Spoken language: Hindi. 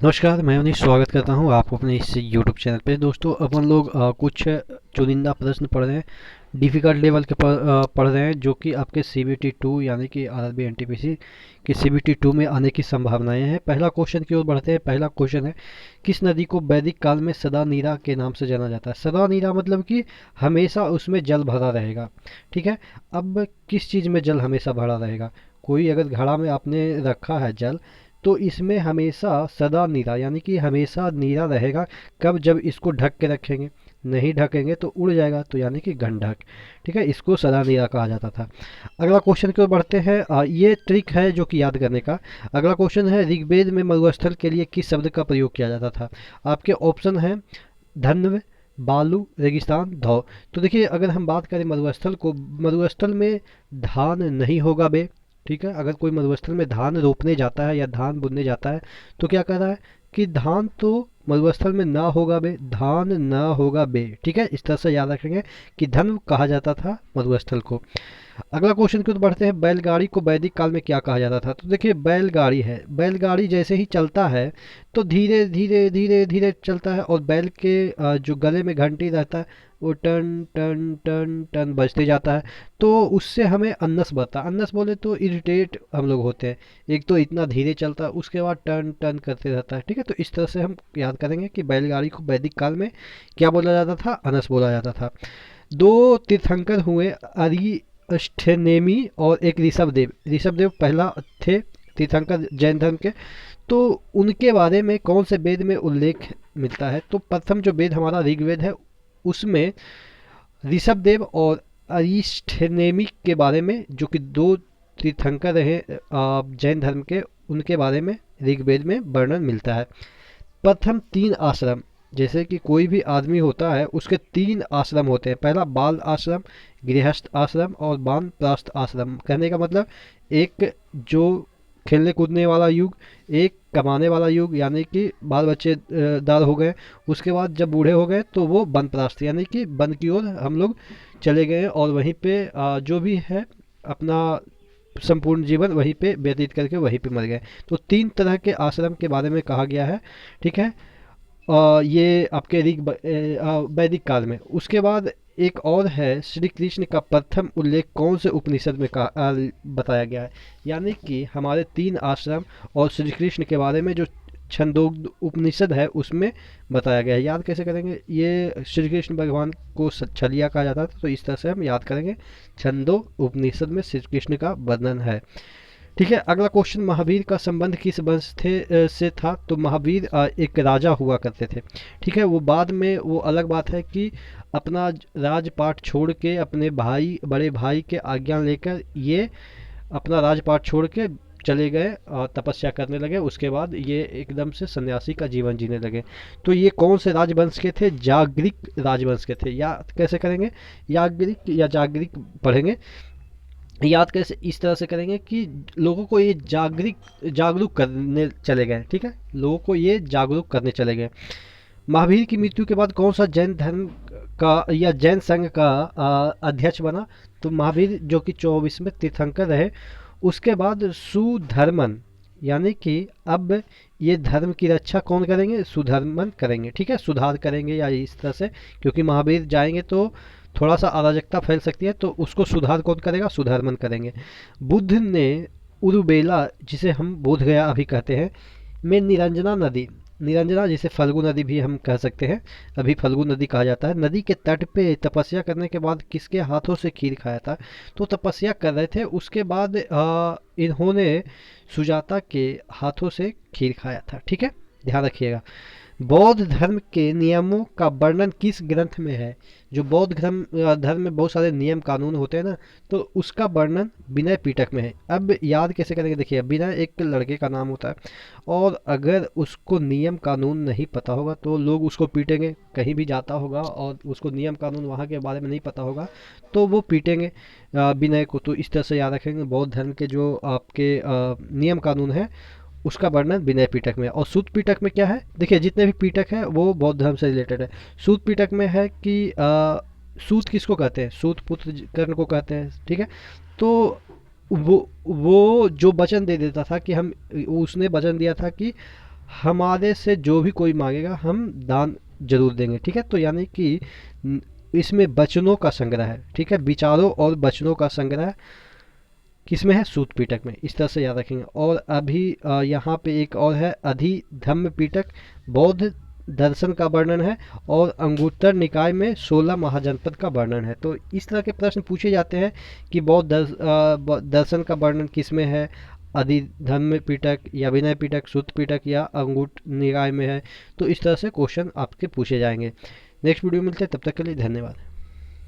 नमस्कार, मैं उन्हें स्वागत करता हूं आपको अपने इस यूट्यूब चैनल पे। दोस्तों, अपन लोग कुछ चुनिंदा प्रश्न पढ़ रहे हैं, डिफ़िकल्ट लेवल के पढ़ रहे हैं, जो कि आपके CBT 2 यानी कि RRB NTPC के CBT 2 में आने की संभावनाएं हैं। पहला क्वेश्चन की ओर बढ़ते हैं। पहला क्वेश्चन है, किस नदी को वैदिक काल में सदा नीरा के नाम से जाना जाता है? सदा नीरा मतलब कि हमेशा उसमें जल भरा रहेगा। ठीक है। अब किस चीज़ में जल हमेशा भरा रहेगा? कोई अगर घड़ा में आपने रखा है जल, तो इसमें हमेशा सदा नीरा यानी कि हमेशा नीरा रहेगा। कब? जब इसको ढक के रखेंगे। नहीं ढकेंगे तो उड़ जाएगा, तो यानी कि गंधक। ठीक है, इसको सदा नीरा कहा जाता था। अगला क्वेश्चन की ओर बढ़ते हैं। ये ट्रिक है जो कि याद करने का। अगला क्वेश्चन है, ऋग्वेद में मरुस्थल के लिए किस शब्द का प्रयोग किया जाता था? आपके ऑप्शन है धन्व, बालू, रेगिस्तान, धौ। तो देखिए, अगर हम बात करें मरुस्थल को, मरुस्थल में धान नहीं होगा बे। ठीक है, अगर कोई मरुस्थल में धान रोपने जाता है या धान बुनने जाता है, तो क्या कर रहा है कि धान तो मरुस्थल में ना होगा बे, धान ना होगा बे। ठीक है, इस तरह से याद रखेंगे कि धन कहा जाता था मरुस्थल को। अगला क्वेश्चन की ओर बढ़ते हैं। बैलगाड़ी को वैदिक काल में क्या कहा जाता था? तो देखिए, बैलगाड़ी है, बैलगाड़ी जैसे ही चलता है तो धीरे धीरे धीरे धीरे चलता है, और बैल के जो गले में घंटी रहता है, वो टन टन टन टन बजते जाता है। तो उससे हमें अन्नस बता, अन्नस बोले तो इरिटेट हम लोग होते हैं। एक तो इतना धीरे चलता है, उसके बाद टन टन करते रहता है। ठीक है, तो इस तरह से हम याद करेंगे कि बैलगाड़ी को वैदिक काल में क्या बोला जाता था? अनस बोला जाता था। दो तीर्थंकर हुए, अरिस्टनेमी और एक ऋषभदेव। ऋषभदेव पहला थे तीर्थंकर जैन धर्म के। तो उनके बारे में कौन से वेद में उल्लेख मिलता है? तो प्रथम जो वेद हमारा ऋग्वेद है, उसमें ऋषभदेव और अरिस्टनेमी के बारे में, जो कि दो तीर्थंकर रहे जैन धर्म के, उनके बारे में ऋग्वेद में वर्णन मिलता है। प्रथम तीन आश्रम, जैसे कि कोई भी आदमी होता है उसके तीन आश्रम होते हैं। पहला बाल आश्रम, गृहस्थ आश्रम और वानप्रस्थ आश्रम। कहने का मतलब, एक जो खेलने कूदने वाला युग, एक कमाने वाला युग यानी कि बाल बच्चे दार हो गए, उसके बाद जब बूढ़े हो गए तो वो वानप्रस्थ यानी कि वन की ओर हम लोग चले गए, और वहीं पे जो भी है अपना संपूर्ण जीवन वहीं पे व्यतीत करके वहीं पे मर गए। तो तीन तरह के आश्रम के बारे में कहा गया है। ठीक है, ये आपके वैदिक काल में। उसके बाद एक और है, श्री कृष्ण का प्रथम उल्लेख कौन से उपनिषद में बताया गया है? यानी कि हमारे तीन आश्रम और श्री कृष्ण के बारे में जो छंदोग्ध उपनिषद है उसमें बताया गया है। याद कैसे करेंगे? ये श्री कृष्ण भगवान को छलिया कहा जाता था, तो इस तरह से हम याद करेंगे। छंदो उपनिषद में श्री कृष्ण का वर्णन है। ठीक है, अगला क्वेश्चन, महावीर का संबंध किस वंश से था? तो महावीर एक राजा हुआ करते थे। ठीक है, वो बाद में, वो अलग बात है कि अपना राजपाट छोड़ के, अपने भाई, बड़े भाई के आज्ञा लेकर ये अपना राजपाट छोड़ के चले गए और तपस्या करने लगे। उसके बाद ये एकदम से सन्यासी का जीवन जीने लगे। तो ये कौन से राजवंश के थे? जागरिक राजवंश के थे। याद कैसे करेंगे? याग्रिक या जागरिक पढ़ेंगे। याद कैसे इस तरह से करेंगे कि लोगों को ये जागरूक करने चले गए। ठीक है, लोगों को ये जागरूक करने चले गए। महावीर की मृत्यु के बाद कौन सा जैन धर्म का या जैन संघ का अध्यक्ष बना? तो महावीर जो कि 24वें तीर्थंकर रहे। उसके बाद सुधर्मन, यानी कि अब ये धर्म की रक्षा कौन करेंगे? सुधर्मन करेंगे। ठीक है, सुधार करेंगे या इस तरह से, क्योंकि महावीर जाएंगे तो थोड़ा सा अराजकता फैल सकती है, तो उसको सुधार कौन करेगा? सुधर्मन करेंगे। बुद्ध ने उरुबेला, जिसे हम बोध गया अभी कहते हैं, में निरंजना नदी, निरंजना जिसे फल्गु नदी भी हम कह सकते हैं, अभी फल्गु नदी कहा जाता है, नदी के तट पे तपस्या करने के बाद किसके हाथों से खीर खाया था? तो तपस्या कर रहे थे, उसके बाद इन्होंने सुजाता के हाथों से खीर खाया था। ठीक है, ध्यान रखिएगा। बौद्ध धर्म के नियमों का वर्णन किस ग्रंथ में है? जो बौद्ध धर्म में बहुत सारे नियम कानून होते हैं ना, तो उसका वर्णन विनय पिटक में है। अब याद कैसे करेंगे? देखिए, विनय एक लड़के का नाम होता है, और अगर उसको नियम कानून नहीं पता होगा तो लोग उसको पीटेंगे। कहीं भी जाता होगा और उसको नियम कानून वहाँ के बारे में नहीं पता होगा तो वो पीटेंगे विनय को। तो इस तरह से याद रखेंगे, बौद्ध धर्म के जो आपके नियम कानून है उसका वर्णन विनय पिटक में। और सूत पिटक में क्या है? देखिए, जितने भी पिटक है वो बौद्ध धर्म से रिलेटेड है। सूत पिटक में है कि सूत किसको कहते हैं? सूत पुत्र कर्ण को कहते हैं। ठीक है, तो वो जो वचन दे देता था कि हम, उसने वचन दिया था कि हमारे से जो भी कोई मांगेगा हम दान जरूर देंगे। ठीक है, तो यानी कि इसमें वचनों का संग्रह है। ठीक है, विचारों और वचनों का संग्रह किसमें है? सूत पीटक में। इस तरह से याद रखेंगे। और अभी यहाँ पे एक और है, अधिधम्म पीटक, बौद्ध दर्शन का वर्णन है। और अंगुत्तर निकाय में 16 महाजनपद का वर्णन है। तो इस तरह के प्रश्न पूछे जाते हैं कि दर्शन का वर्णन किस में है, अधिधम्म पीटक या विनय पीटक, सूत पीटक या अंगुत्तर निकाय में है। तो इस तरह से क्वेश्चन आपके पूछे जाएंगे। नेक्स्ट वीडियो मिलते हैं, तब तक के लिए धन्यवाद।